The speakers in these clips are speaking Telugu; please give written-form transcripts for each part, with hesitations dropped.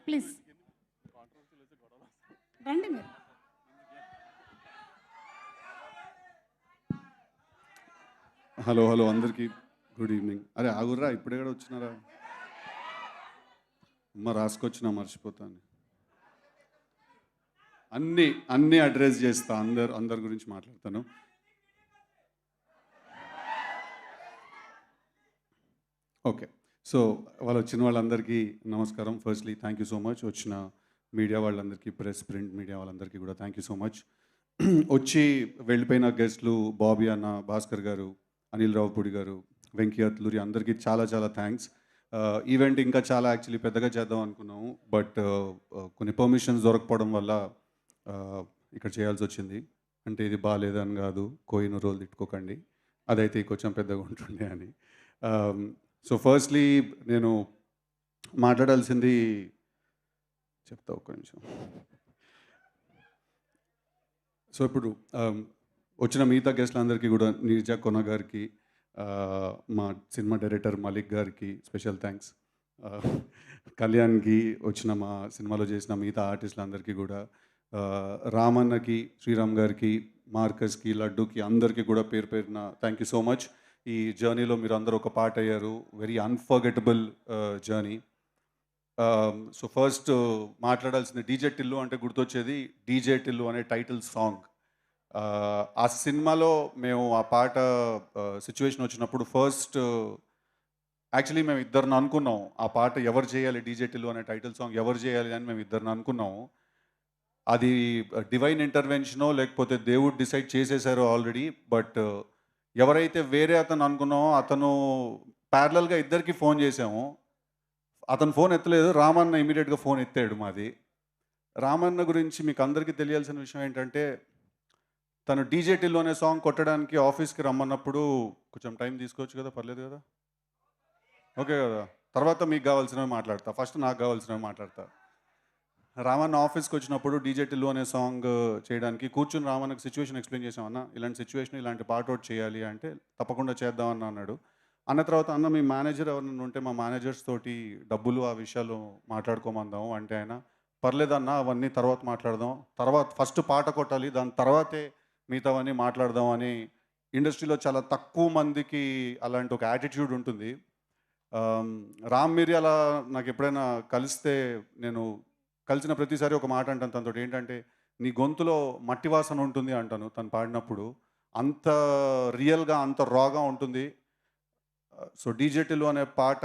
ప్లీజ్ రండి మీరు. హలో హలో అందరికీ గుడ్ ఈవినింగ్. అరే ఆగుర్రా, ఇప్పుడే కూడా వచ్చినారా? అమ్మ రాసుకొచ్చినా మర్చిపోతాను. అన్నీ అడ్రస్ చేస్తా, అందరి గురించి మాట్లాడతాను. ఓకే, సో వాళ్ళు వచ్చిన వాళ్ళందరికీ నమస్కారం. Firstly thank you so much. వచ్చిన మీడియా వాళ్ళందరికీ, ప్రెస్ ప్రింట్ మీడియా వాళ్ళందరికీ కూడా థ్యాంక్ యూ సో మచ్. వచ్చి వెళ్ళిపోయిన గెస్ట్లు బాబీ అన్న, భాస్కర్ గారు, అనిల్ రావుపూడి గారు, వెంకీ అత్లూరి అందరికీ చాలా చాలా థ్యాంక్స్. ఈవెంట్ ఇంకా చాలా యాక్చువల్లీ పెద్దగా చేద్దాం అనుకున్నాము, బట్ కొన్ని పర్మిషన్స్ దొరకపోవడం వల్ల ఇక్కడ చేయాల్సి వచ్చింది. అంటే ఇది బాగాలేదని కాదు, కోయిన రోజులు తిట్టుకోకండి, అదైతే కొంచెం పెద్దగా ఉంటుండే అని. సో ఫస్ట్లీ నేను మాట్లాడాల్సింది చెప్తా, ఒక్క నిమిషం. సో ఇప్పుడు వచ్చిన మిగతా గెస్ట్లందరికీ కూడా, నీర్జా కొన గారికి, మా సినిమా డైరెక్టర్ మలిక్ గారికి స్పెషల్ థ్యాంక్స్, కళ్యాణ్కి, వచ్చిన మా సినిమాలో చేసిన మిగతా ఆర్టిస్టులందరికీ కూడా, రామన్నకి, శ్రీరామ్ గారికి, మార్కస్కి, లడ్డూకి, అందరికీ కూడా పేరు పేరున థ్యాంక్ యూ సో మచ్. ఈ జర్నీలో మీరు అందరూ ఒక పార్ట్ అయ్యారు. Very unforgettable journey. So first మాట్లాడాల్సింది డీజే టిల్లు అంటే గుర్తొచ్చేది డీజే టిల్లు అనే టైటిల్ సాంగ్. ఆ సినిమాలో మేము ఆ పాట సిచ్యువేషన్ వచ్చినప్పుడు ఫస్ట్ యాక్చువల్లీ మేము ఇద్దరిని అనుకున్నాం, ఆ పాట ఎవరు చేయాలి, డీజే టిల్లు అనే టైటిల్ సాంగ్ ఎవరు చేయాలి అని మేము ఇద్దరిని అనుకున్నాము. అది డివైన్ ఇంటర్వెన్షనో లేకపోతే దేవుడు డిసైడ్ చేసేసారో ఆల్రెడీ. బట్ ఎవరైతే వేరే అతను అనుకున్నామో అతను ప్యారలల్గా ఇద్దరికి ఫోన్ చేసాము. అతను ఫోన్ ఎత్తలేదు, రామన్న ఇమీడియట్గా ఫోన్ ఎత్తాడు. మాది రామన్న గురించి మీకు అందరికీ తెలియాల్సిన విషయం ఏంటంటే, తను డీజే టిల్లు అనే సాంగ్ కొట్టడానికి ఆఫీస్కి రమ్మన్నప్పుడు కొంచెం టైం తీసుకోవచ్చు కదా, పర్లేదు కదా, ఓకే కదా. తర్వాత మీకు కావాల్సినవి మాట్లాడతా, ఫస్ట్ నాకు కావాల్సినవి మాట్లాడతా. రామన్న ఆఫీస్కి వచ్చినప్పుడు డీజే టిల్లు అనే సాంగ్ చేయడానికి కూర్చుని రామన్నకు సిచ్యువేషన్ ఎక్స్ప్లెయిన్ చేసామన్న, ఇలాంటి సిచ్యువేషన్ ఇలాంటి పాట అవుట్ చేయాలి అంటే తప్పకుండా చేద్దామని అన్నాడు. అన్న తర్వాత అన్న మీ మేనేజర్ ఎవరైనా ఉంటే మా మేనేజర్స్ తోటి డబ్బులు ఆ విషయాలు మాట్లాడుకోమందాం అంటే, ఆయన పర్లేదన్న అవన్నీ తర్వాత మాట్లాడదాం, తర్వాత ఫస్ట్ పాట కొట్టాలి, దాని తర్వాతే మిగతావన్నీ మాట్లాడదాం అని. ఇండస్ట్రీలో చాలా తక్కువ మందికి అలాంటి ఒక యాటిట్యూడ్ ఉంటుంది. రామ్ మిరియాల నాకు ఎప్పుడైనా కలిస్తే, నేను కలిసిన ప్రతిసారి ఒక మాట అంటాను తనతో, ఏంటంటే నీ గొంతులో మట్టి వాసన ఉంటుంది అంటాను తను పాడినప్పుడు. అంత రియల్గా, అంత రాగా ఉంటుంది. సో డీజే టిల్లు అనే పాట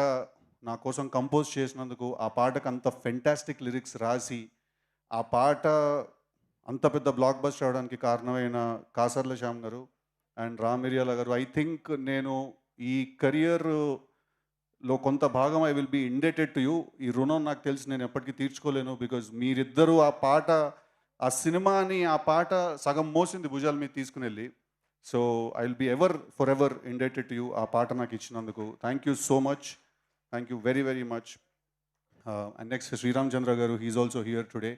నా కోసం కంపోజ్ చేసినందుకు, ఆ పాటకు అంత ఫెంటాస్టిక్ లిరిక్స్ రాసి ఆ పాట అంత పెద్ద బ్లాక్ బస్టర్ అవడానికి కారణమైన కాసర్ల శ్యామ్ గారు అండ్ రామ్ మిరియాల గారు, ఐ థింక్ నేను ఈ కెరియర్లో కొంత భాగం I will be indebted to you. ఈ రుణం నాకు తెలిసి నేను ఎప్పటికీ తీర్చుకోలేను. బికాజ్ మీరిద్దరూ ఆ పాట, ఆ సినిమాని, ఆ పాట సగం మోసింది భుజాల మీద తీసుకుని వెళ్ళి. So I will be forever indebted to you ఆ పాట నాకు ఇచ్చినందుకు. Thank you so much, thank you very very much. And next Sriram Chandra garu, he's also here today.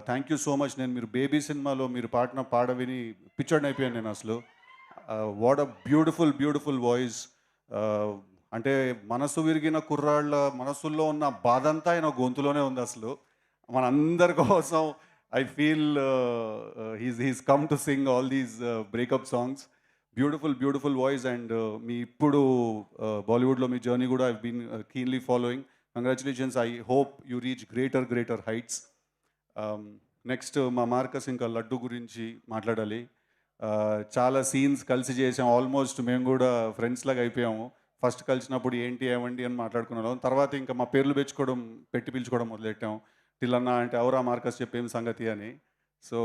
Thank you so much. నేను మీరు బేబీ సినిమాలో మీరు పాడిన పాట విని పిచ్చోడిని అయిపోయాను నేను అసలు. What a beautiful beautiful voice. అంటే మనసు విరిగిన కుర్రాళ్ళ మనసుల్లో ఉన్న బాధ అంతా ఆయన గొంతులోనే ఉంది అసలు. మనందరి కోసం I feel he's come to sing all these breakup songs. Beautiful beautiful voice. And మీ ఇప్పుడు బాలీవుడ్లో మీ జర్నీ కూడా I been keenly following. Congratulations. I hope you reach greater heights. Next మా మార్కస్ ఇంకా లడ్డు గురించి మాట్లాడాలి. చాలా సీన్స్ కలిసి చేసాం, ఆల్మోస్ట్ మేము కూడా ఫ్రెండ్స్ లాగా అయిపోయాము. ఫస్ట్ కలిసినప్పుడు ఏంటి ఏమండి అని మాట్లాడుకున్నాం, తర్వాత ఇంకా మా పేర్లు పెట్టి పిలుచుకోవడం మొదలెట్టాం. టిల్లన్నా అంటే ఎవరా మార్కస్ చెప్పేం సంగతి అని. So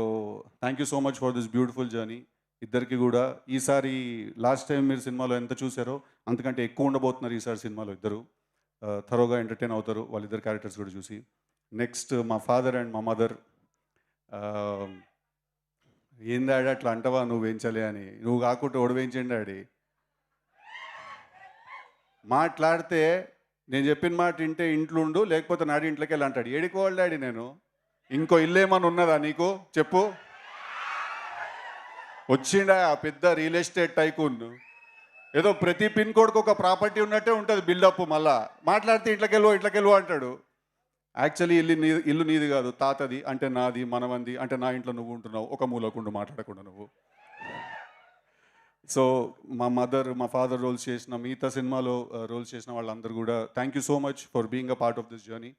thank you so much for this beautiful journey ఇద్దరికి కూడా. ఈసారి లాస్ట్ టైం మీరు సినిమాలో ఎంత చూసారో అంతకంటే ఎక్కువ ఉండబోతున్నారు ఈసారి సినిమాలో ఇద్దరు. థరోగా ఎంటర్టైన్ అవుతారు వాళ్ళిద్దరు క్యారెక్టర్స్ కూడా చూసి. నెక్స్ట్ మా ఫాదర్ అండ్ మా మదర్. ఏం డాడీ అట్లా అంటావా, నువ్వు వేయించలే అని. నువ్వు కాకుండా ఓడి వేయించండి డాడీ. మాట్లాడితే నేను చెప్పిన మాట వింటే ఇంట్లో ఉండు, లేకపోతే నాడి ఇంట్లోకి వెళ్ళి అంటాడు. ఏడికోవాలి డాడీ నేను, ఇంకో ఇల్లు ఏమన్నా ఉన్నదా నీకు చెప్పు. వచ్చిండా ఆ పెద్ద రియల్ ఎస్టేట్ టైకూన్, ఏదో ప్రతి పిన్ కోడ్కి ఒక ప్రాపర్టీ ఉన్నట్టే ఉంటుంది బిల్డప్. మళ్ళా మాట్లాడితే ఇంట్లోకి వెళ్ళు అంటాడు. యాక్చువల్లీ ఇల్లు నీది కాదు, తాతది అంటే నాది, మనవంది అంటే నా ఇంట్లో నువ్వు ఉంటున్నావు, ఒక మూలకుండు మాట్లాడకుండా నువ్వు. సో మా మదర్, మా ఫాదర్ రోల్స్ చేసిన, మిగతా సినిమాలో రోల్స్ చేసిన వాళ్ళందరూ కూడా thank you so much for being a part of this journey.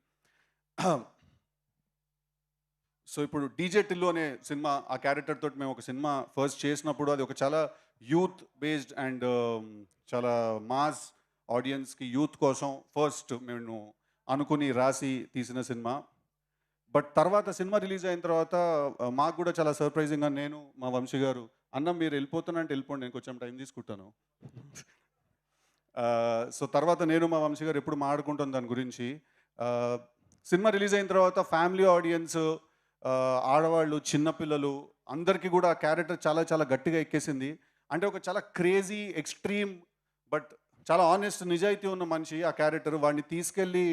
So ఇప్పుడు డీజే టిల్లు అనే సినిమా, ఆ క్యారెక్టర్ తోటి మేము ఒక సినిమా ఫస్ట్ చేసినప్పుడు అది ఒక చాలా యూత్ బేస్డ్ అండ్ చాలా మాస్ ఆడియన్స్కి, యూత్ కోసం ఫస్ట్ మేము అనుకుని రాసి తీసిన సినిమా. బట్ తర్వాత సినిమా రిలీజ్ అయిన తర్వాత మాకు కూడా చాలా సర్ప్రైజింగ్గా, నేను మా వంశీ గారు, అన్న మీరు వెళ్ళిపోతానంటే వెళ్ళిపోండి, నేను కొంచెం టైం తీసుకుంటాను. సో తర్వాత నేను మా వంశీ గారు ఎప్పుడు మాట్లాడుకుంటాం దాని గురించి. సినిమా రిలీజ్ అయిన తర్వాత ఫ్యామిలీ ఆడియన్స్, ఆడవాళ్ళు, చిన్నపిల్లలు అందరికీ కూడా ఆ క్యారెక్టర్ చాలా చాలా గట్టిగా ఎక్కేసింది. అంటే ఒక చాలా క్రేజీ, ఎక్స్ట్రీమ్ బట్ చాలా ఆనెస్ట్, నిజాయితీ ఉన్న మనిషి ఆ క్యారెక్టర్. వాడిని తీసుకెళ్ళి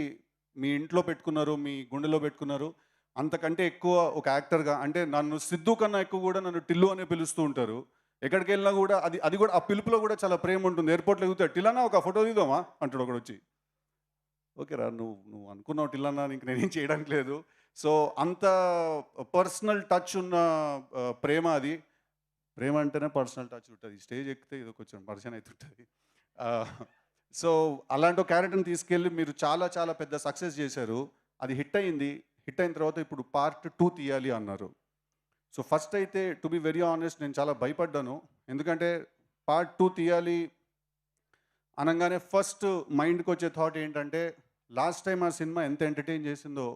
మీ ఇంట్లో పెట్టుకున్నారు, మీ గుండెలో పెట్టుకున్నారు. అంతకంటే ఎక్కువ ఒక యాక్టర్గా, అంటే నన్ను సిద్ధు కన్నా ఎక్కువ కూడా నన్ను టిల్లు అనే పిలుస్తూ ఉంటారు. ఎక్కడికి వెళ్ళినా కూడా అది అది కూడా ఆ పిలుపులో కూడా చాలా ప్రేమ ఉంటుంది. ఎయిర్పోర్ట్లో ఎగుతాడు, టిల్లన్నా ఒక ఫోటో తీద్దామా అంటాడు ఒకడు వచ్చి. ఓకే రా, నువ్వు నువ్వు అనుకున్నావు టిల్లన్నా, ఇంక నేనేం చేయడానికి లేదు. సో అంత పర్సనల్ టచ్ ఉన్న ప్రేమ అది. ప్రేమ అంటేనే పర్సనల్ టచ్ ఉంటుంది, స్టేజ్ ఎక్కితే ఇది కొంచెం పరిచయం అవుతుంటుంది. సో అలాంటి ఒక క్యారెక్టర్ని తీసుకెళ్ళి మీరు చాలా చాలా పెద్ద సక్సెస్ చేశారు. అది హిట్ అయింది. హిట్ అయిన తర్వాత ఇప్పుడు పార్ట్ 2 తీయాలి అన్నారు. సో ఫస్ట్ అయితే టు బి వెరీ ఆనెస్ట్ నేను చాలా భయపడ్డాను. ఎందుకంటే పార్ట్ 2 తీయాలి అనగానే ఫస్ట్ మైండ్కి వచ్చే థాట్ ఏంటంటే, లాస్ట్ టైం ఆ సినిమా ఎంత ఎంటర్టైన్ చేసిందో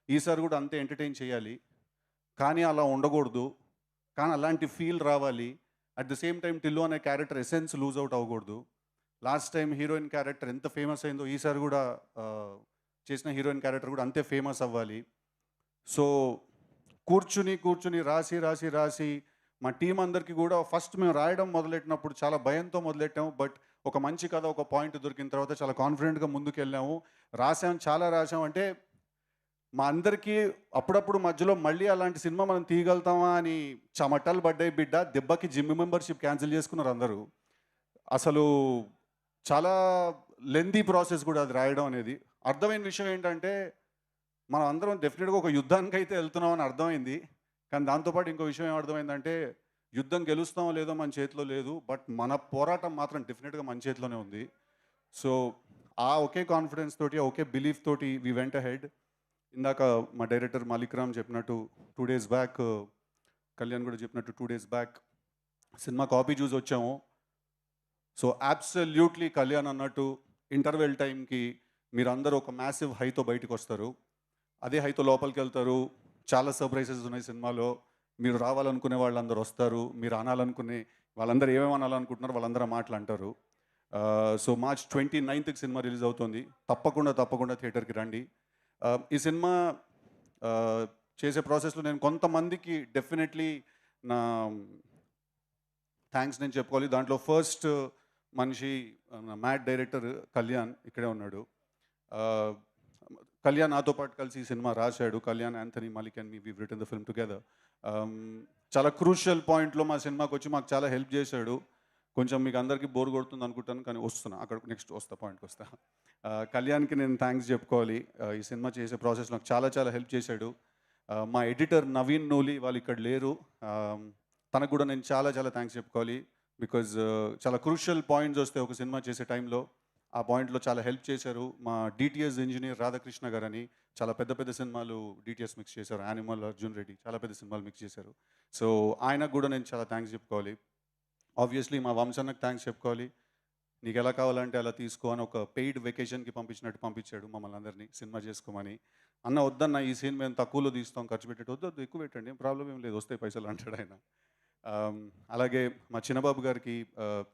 ఈసారి కూడా అంతే ఎంటర్టైన్ చేయాలి. కానీ అలా ఉండకూడదు, కానీ అలాంటి ఫీల్ రావాలి. At the same time Tillu అనే క్యారెక్టర్ ఎసెన్స్ లూజ్ అవుట్ అవ్వకూడదు. లాస్ట్ టైం హీరోయిన్ క్యారెక్టర్ ఎంత ఫేమస్ అయిందో ఈసారి కూడా చేసిన హీరోయిన్ క్యారెక్టర్ కూడా అంతే ఫేమస్ అవ్వాలి. సో కూర్చుని కూర్చుని రాసి రాసి రాసి మా టీం అందరికీ కూడా ఫస్ట్ మేము రాయడం మొదలెట్టినప్పుడు చాలా భయంతో మొదలెట్టాము. బట్ ఒక మంచి కథ, ఒక పాయింట్ దొరికిన తర్వాత చాలా కాన్ఫిడెంట్గా ముందుకు వెళ్ళాము. రాసాం, చాలా రాసాం. అంటే మా అందరికీ అప్పుడప్పుడు మధ్యలో మళ్ళీ అలాంటి సినిమా మనం తీయగలుగుతామా అని చెమటలు పడ్డాయి బిడ్డ. దెబ్బకి జిమ్ మెంబర్షిప్ క్యాన్సిల్ చేసుకున్నారు అందరూ. అసలు చాలా లెందీ ప్రాసెస్ కూడా అది రాయడం అనేది. అర్థమైన విషయం ఏంటంటే, మనం అందరం డెఫినెట్గా ఒక యుద్ధానికి అయితే వెళ్తున్నామని అర్థమైంది. కానీ దాంతోపాటు ఇంకో విషయం ఏం అర్థమైందంటే, యుద్ధం గెలుస్తామో లేదో మన చేతిలో లేదు, బట్ మన పోరాటం మాత్రం డెఫినెట్గా మన చేతిలోనే ఉంది. సో ఆ ఒకే కాన్ఫిడెన్స్ తోటి, ఆ ఒకే బిలీఫ్ తోటి వి వెంట్ అహెడ్. ఇందాక మా డైరెక్టర్ మాలిక్ రామ్ చెప్పినట్టు 2 డేస్ బ్యాక్, కళ్యాణ్ కూడా చెప్పినట్టు 2 డేస్ బ్యాక్ సినిమా కాపీ చూసి వచ్చాము. సో అబ్సల్యూట్లీ కళ్యాణ్ అన్నట్టు ఇంటర్వెల్ టైంకి మీరందరూ ఒక మ్యాసివ్ హైతో బయటకు వస్తారు. అదే హైతో లోపలికి వెళ్తారు. చాలా సర్ప్రైజెస్ ఉన్నాయి సినిమాలో. మీరు రావాలనుకునే వాళ్ళందరూ వస్తారు. మీరు అనాలనుకునే వాళ్ళందరూ ఏమేమి అనాలనుకుంటున్నారో వాళ్ళందరూ మాటలు అంటారు. సో మార్చ్ 29కి సినిమా రిలీజ్ అవుతుంది. తప్పకుండా తప్పకుండా థియేటర్కి రండి. ఈ సినిమా చేసే ప్రాసెస్లో నేను కొంతమందికి డెఫినెట్లీ నా థ్యాంక్స్ నేను చెప్పుకోవాలి. దాంట్లో ఫస్ట్ మనిషి మ్యాట్ డైరెక్టర్ కళ్యాణ్ ఇక్కడే ఉన్నాడు. కళ్యాణ్ నాతో పాటు కలిసి ఈ సినిమా రాశాడు. Kalyan, Anthony, Malik and me we written the film together. చాలా క్రూషియల్ పాయింట్లో మా సినిమాకి వచ్చి మాకు చాలా హెల్ప్ చేశాడు. కొంచెం మీకు అందరికీ బోర్ కొడుతుంది అనుకుంటాను, కానీ వస్తున్నా అక్కడ, నెక్స్ట్ వస్తా, పాయింట్కి వస్తా. కళ్యాణ్కి నేను థ్యాంక్స్ చెప్పుకోవాలి. ఈ సినిమా చేసే ప్రాసెస్ నాకు చాలా చాలా హెల్ప్ చేశాడు. మా ఎడిటర్ నవీన్ నూలి వాళ్ళు ఇక్కడ లేరు. తనకు కూడా నేను చాలా చాలా థ్యాంక్స్ చెప్పుకోవాలి. బికాజ్ చాలా క్రూషియల్ పాయింట్స్ వస్తే ఒక సినిమా చేసే టైంలో ఆ పాయింట్లో చాలా హెల్ప్ చేశారు. మా డిటిఎస్ ఇంజనీర్ రాధాకృష్ణ గారని చాలా పెద్ద పెద్ద సినిమాలు డిటిఎస్ మిక్స్ చేశారు. యానిమల్, అర్జున్ రెడ్డి, చాలా పెద్ద సినిమాలు మిక్స్ చేశారు. సో ఆయనకు కూడా నేను చాలా థ్యాంక్స్ చెప్పుకోవాలి. ఆబ్వియస్లీ మా వంశన్నకు థ్యాంక్స్ చెప్పుకోవాలి. నీకు ఎలా కావాలంటే అలా తీసుకో అని ఒక పెయిడ్ వెకేషన్కి పంపించినట్టు పంపించాడు మమ్మల్ని అందరినీ సినిమా చేసుకోమని. అన్న వద్దన్న, ఈ సీన్ మేము తక్కువలో తీస్తాం, ఖర్చు పెట్టేట్టు. వద్దు ఎక్కువ పెట్టండి, ఏం ప్రాబ్లం ఏం లేదు, వస్తాయి పైసలు అంటాడు ఆయన. అలాగే మా చిన్నబాబు గారికి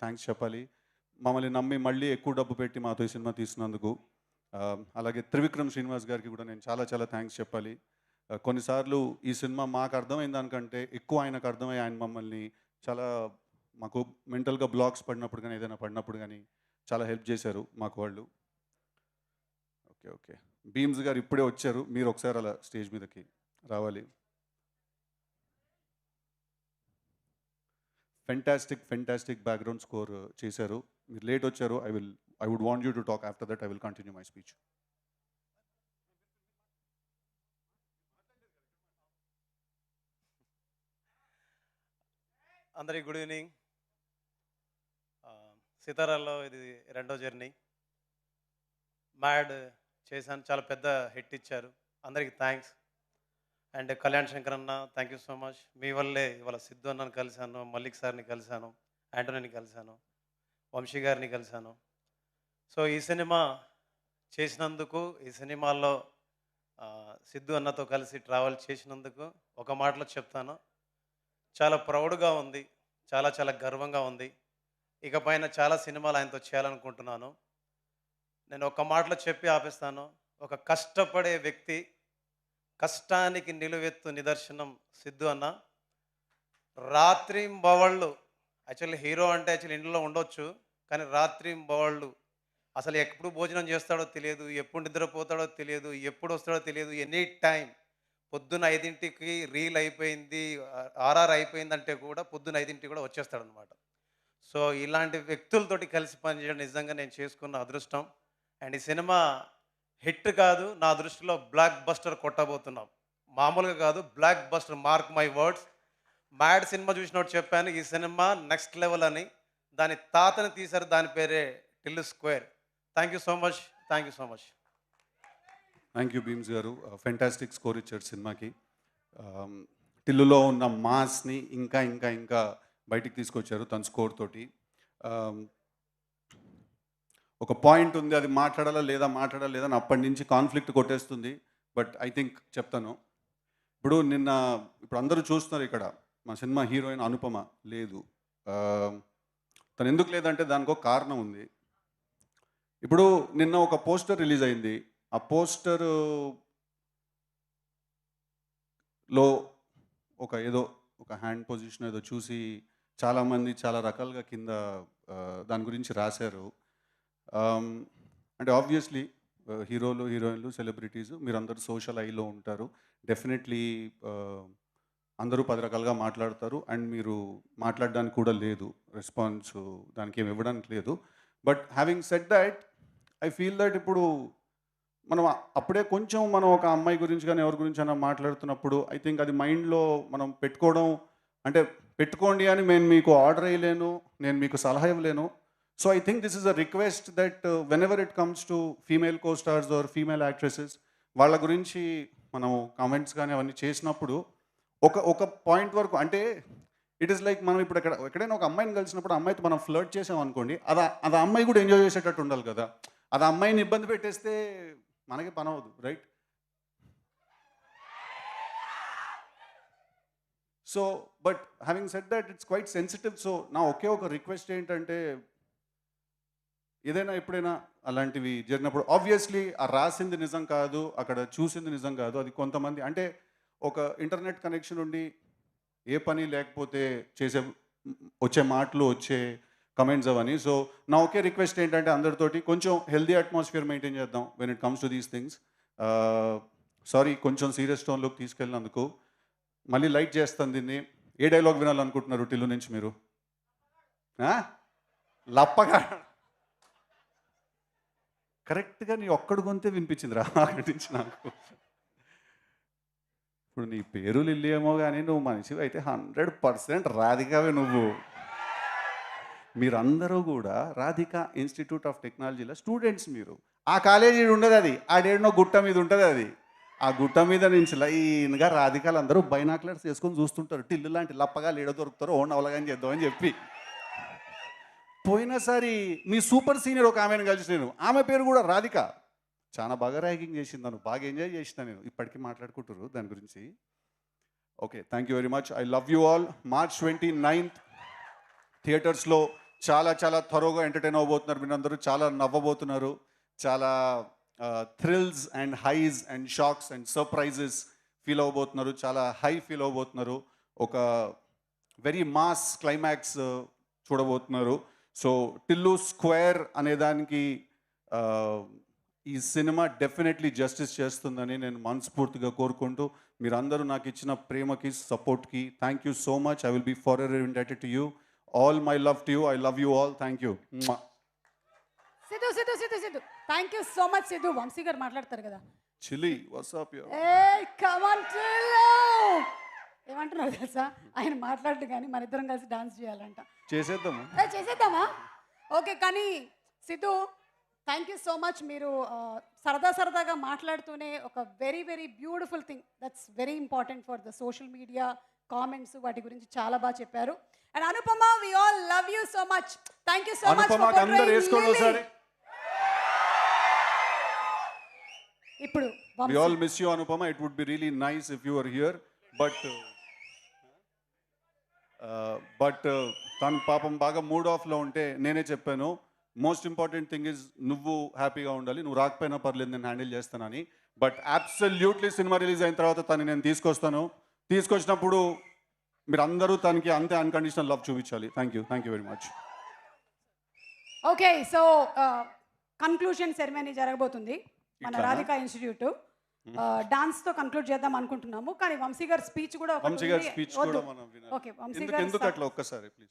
థ్యాంక్స్ చెప్పాలి. మమ్మల్ని నమ్మి మళ్ళీ ఎక్కువ డబ్బు పెట్టి మాతో ఈ సినిమా తీసినందుకు. అలాగే త్రివిక్రమ్ శ్రీనివాస్ గారికి కూడా నేను చాలా చాలా థ్యాంక్స్ చెప్పాలి. కొన్నిసార్లు ఈ సినిమా మాకు అర్థమైన దానికంటే ఎక్కువ ఆయనకు అర్థమై ఆయన మమ్మల్ని చాలా, మాకు మెంటల్గా బ్లాక్స్ పడినప్పుడు కానీ ఏదైనా పడినప్పుడు కానీ చాలా హెల్ప్ చేశారు మాకు వాళ్ళు. ఓకే ఓకే, భీమ్స్ గారు ఇప్పుడే వచ్చారు, మీరు ఒకసారి అలా స్టేజ్ మీదకి రావాలి. ఫెంటాస్టిక్ బ్యాక్గ్రౌండ్ స్కోర్ చేశారు. మీరు లేట్ వచ్చారు. I would want you to talk. After that I will continue my speech. అందరికి గుడ్ ఈవినింగ్. సితారాలో ఇది రెండో జర్నీ. మ్యాడ్ చేశాను, చాలా పెద్ద హిట్ ఇచ్చారు. అందరికి థ్యాంక్స్. అండ్ కళ్యాణ్ శంకర్ అన్న, థ్యాంక్ యూ సో మచ్. మీ వల్లే ఇవాళ సిద్ధు అన్నని కలిశాను, మల్లిక్ సార్ని కలిశాను, యాంటోనీని కలిశాను, వంశీ గారిని కలిశాను. సో ఈ సినిమా చేసినందుకు, ఈ సినిమాల్లో సిద్ధు అన్నతో కలిసి ట్రావెల్ చేసినందుకు ఒక మాటలో చెప్తాను, చాలా ప్రౌడ్గా ఉంది, చాలా చాలా గర్వంగా ఉంది. ఇకపైన చాలా సినిమాలు ఆయనతో చేయాలనుకుంటున్నాను. నేను ఒక మాటలో చెప్పి ఆపేస్తాను. ఒక కష్టపడే వ్యక్తి, కష్టానికి నిలువెత్తు నిదర్శనం సిద్ధు అన్న. రాత్రింబవళ్ళు, యాక్చువల్లీ హీరో అంటే యాక్చువల్లీ ఇంట్లో ఉండొచ్చు, కానీ రాత్రింబవళ్ళు అసలు ఎప్పుడు భోజనం చేస్తాడో తెలియదు, ఎప్పుడు నిద్రపోతాడో తెలియదు, ఎప్పుడు వస్తాడో తెలియదు. ఎనీ టైం పొద్దున్న 5ంటికి రీల్ అయిపోయింది, ఆర్ఆర్ అయిపోయిందంటే కూడా పొద్దున్న 5ంటికి కూడా వచ్చేస్తాడనమాట. సో ఇలాంటి వ్యక్తులతోటి కలిసి పనిచేయడం నిజంగా నేను చేసుకున్న అదృష్టం. అండ్ ఈ సినిమా హిట్ కాదు, నా దృష్టిలో బ్లాక్ బస్టర్ కొట్టబోతున్నాం. మామూలుగా కాదు, block buster, mark my words. Mad cinema చూసినట్టు చెప్పాను, ఈ సినిమా నెక్స్ట్ లెవెల్ అని. దాని తాతని తీశారు, దాని పేరే Tillu square. Thank you so much, thank you so much. Thank you Bheems గారు, ఫెంటాస్టిక్ స్కోర్ ఇచ్చారు సినిమాకి. టిల్లులో ఉన్న మాస్ని ఇంకా ఇంకా ఇంకా బయటికి తీసుకొచ్చారు తన స్కోర్ తోటి. ఒక పాయింట్ ఉంది, అది మాట్లాడాలా లేదా అని అప్పటి నుంచి కాన్ఫ్లిక్ట్ కొట్టేస్తుంది. బట్ ఐ థింక్ చెప్తాను. ఇప్పుడు అందరూ చూస్తున్నారు ఇక్కడ, మా సినిమా హీరోయిన్ అనుపమ లేదు. తను ఎందుకు లేదంటే దానికి ఒక కారణం ఉంది. ఇప్పుడు నిన్న ఒక పోస్టర్ రిలీజ్ అయింది. ఆ పోస్టర్లో ఒక హ్యాండ్ పొజిషన్ ఏదో చూసి చాలామంది చాలా రకాలుగా కింద దాని గురించి రాశారు. అంటే ఆబ్వియస్లీ హీరోలు, హీరోయిన్లు, సెలబ్రిటీస్ మీరందరూ సోషల్ ఐలో ఉంటారు. డెఫినెట్లీ అందరూ 10 రకాలుగా మాట్లాడతారు. అండ్ మీరు మాట్లాడడానికి కూడా లేదు, రెస్పాన్స్ దానికి ఏమి ఇవ్వడానికి లేదు. But having said that, I feel that ఇప్పుడు మనం అప్పుడే కొంచెం మనం ఒక అమ్మాయి గురించి కానీ ఎవరి గురించి అయినా మాట్లాడుతున్నప్పుడు ఐ థింక్ అది మైండ్లో మనం పెట్టుకోవడం, అంటే పెట్టుకోండి అని నేను మీకు ఆర్డర్ వేయలేను, నేను మీకు సలహా ఇవ్వలేను. So I think this is a request that whenever it comes to female co stars or female actresses, వాళ్ళ గురించి మనం కామెంట్స్ కానీ అవన్నీ చేసినప్పుడు ఒక పాయింట్ వరకు, అంటే ఇట్ ఈస్ లైక్ మనం ఇప్పుడు ఎక్కడైనా ఒక అమ్మాయిని కలిసినప్పుడు అమ్మాయితో మనం ఫ్లర్ట్ చేసాం అనుకోండి, అది అమ్మాయి కూడా ఎంజాయ్ చేసేటట్టు ఉండాలి కదా. అది అమ్మాయిని ఇబ్బంది పెట్టేస్తే మనకి పని అవ్వదు, right? So but having said that, it's quite sensitive. So నా ఒకే ఒక రిక్వెస్ట్ ఏంటంటే, ఏదైనా ఎప్పుడైనా అలాంటివి జరిగినప్పుడు ఆబ్వియస్లీ ఆ రాసింది నిజం కాదు, అక్కడ చూసింది నిజం కాదు. అది కొంతమంది, అంటే ఒక ఇంటర్నెట్ కనెక్షన్ ఉండి ఏ పని లేకపోతే వచ్చే మాటలు, వచ్చే కమెంట్స్ అవన్నీ. సో నా ఒకే రిక్వెస్ట్ ఏంటంటే, అందరితోటి కొంచెం హెల్దీ అట్మాస్ఫియర్ మెయింటైన్ చేద్దాం when it comes to these things. Sorry కొంచెం సీరియస్ టోన్లోకి తీసుకెళ్ళినందుకు. మళ్ళీ లైట్ చేస్తాను దీన్ని. ఏ డైలాగ్ వినాలనుకుంటున్నారు టిల్లు నుంచి మీరు? లప్పగా కరెక్ట్గా నీ ఒక్కడు గొంతే వినిపించింది రా అక్కడి నుంచి నాకు. ఇప్పుడు నీ పేరు లిల్లీ ఏమో కానీ నువ్వు మనిషివి అయితే 100% రాధికావే నువ్వు. మీరందరూ కూడా రాధికా ఇన్స్టిట్యూట్ ఆఫ్ టెక్నాలజీలో స్టూడెంట్స్ మీరు. ఆ కాలేజీ ఉండదు, అది ఆడేడనో గుట్ట మీద ఉంటుంది. అది ఆ గుట్ట మీద నుంచి లైన్గా రాధికాలు అందరూ బైనాక్లర్స్ వేసుకొని చూస్తుంటారు, టిల్లు లాంటి లప్పగా లీడ దొరుకుతారో ఓన్ అవలగాని చేద్దామని చెప్పి. పోయినసారి మీ సూపర్ సీనియర్ ఒక ఆమెను కలిసి నేను, ఆమె పేరు కూడా రాధిక, చాలా బాగా ర్యాగింగ్ చేసిందాను, బాగా ఎంజాయ్ చేసిన నేను. ఇప్పటికీ మాట్లాడుకుంటారు దాని గురించి. Okay, thank you very much. I love you all. March 29th థియేటర్స్లో చాలా చాలా త్వరగా ఎంటర్టైన్ అవ్వబోతున్నారు. మీరు అందరూ చాలా నవ్వబోతున్నారు. చాలా thrills and highs and shocks and surprises feel అవ్వబోతున్నారు. చాలా హై ఫీల్ అవ్వబోతున్నారు. ఒక వెరీ మాస్ క్లైమాక్స్ చూడబోతున్నారు. సో టిల్లు స్క్వేర్ అనేదానికి ఈ సినిమా డెఫినెట్లీ జస్టిస్ చేస్తుందని నేను మనస్ఫూర్తిగా కోరుకుంటూ, మీరందరూ నాకు ఇచ్చిన ప్రేమకి, సపోర్ట్కి thank you so much. I will be forever indebted to you. All my love to you. I love you all. Thank you. Siddhu thank you so much. Siddhu, Vamsi garu మాట్లాడతారు కదా. చిల్లీ వాట్స్ అప్ యో. ఏ కమ్ ఆన్ టిల్లు, ఏమంటున్నారు తెలుసా, ఆయన మాట్లాడు కానీ మన ఇద్దరం కలిసి డాన్స్ చేయాలంట. చేసేద్దాము. చేసేద్దామా? ఓకే. కానీ Siddhu, thank you so much. మీరు సరదాగా మాట్లాడుతూనే ఒక very very beautiful thing, that's very important for the social media comments, వాటి గురించి చాలా బాగా చెప్పారు. And Anupama, we all love you so much. Thank you so much. అనుపమకి అందరూ వేసుకోండి ఒకసారి. ఇప్పుడు We all miss you, Anupama. It would be really nice if you were here. But తను పాపం బాగా మూడ్ ఆఫ్లో ఉంటే నేనే చెప్పాను, మోస్ట్ ఇంపార్టెంట్ థింగ్ ఇస్ నువ్వు హ్యాపీగా ఉండాలి, నువ్వు రాకపోయినా పర్లేదు నేను హ్యాండిల్ చేస్తానని. బట్ అబ్సల్యూట్లీ సినిమా రిలీజ్ అయిన తర్వాత తను నేను తీసుకొస్తాను. తీసుకొచ్చినప్పుడు మీరు అందరూ తనకి అంతే అన్కండిషనల్ లవ్ చూపించాలి. Thank you very much. Okay. So conclusion ceremony జరగబోతుంది మన ఇట్లానా? రాధికా ఇన్స్టిట్యూట్. డాన్స్ తో కన్క్లూడ్ చేద్దాం అనుకుంటున్నాము, కానీ వంశీ గారి స్పీచ్ కూడా ఒకటి వంశీ గారి ఉంది. స్పీచ్ వద్దు. కూడా మనం వినాలి. ఓకే, వంశీ ఎందుకు గారు ఎందుకు అట్లా ఒక్కసారి ప్లీజ్.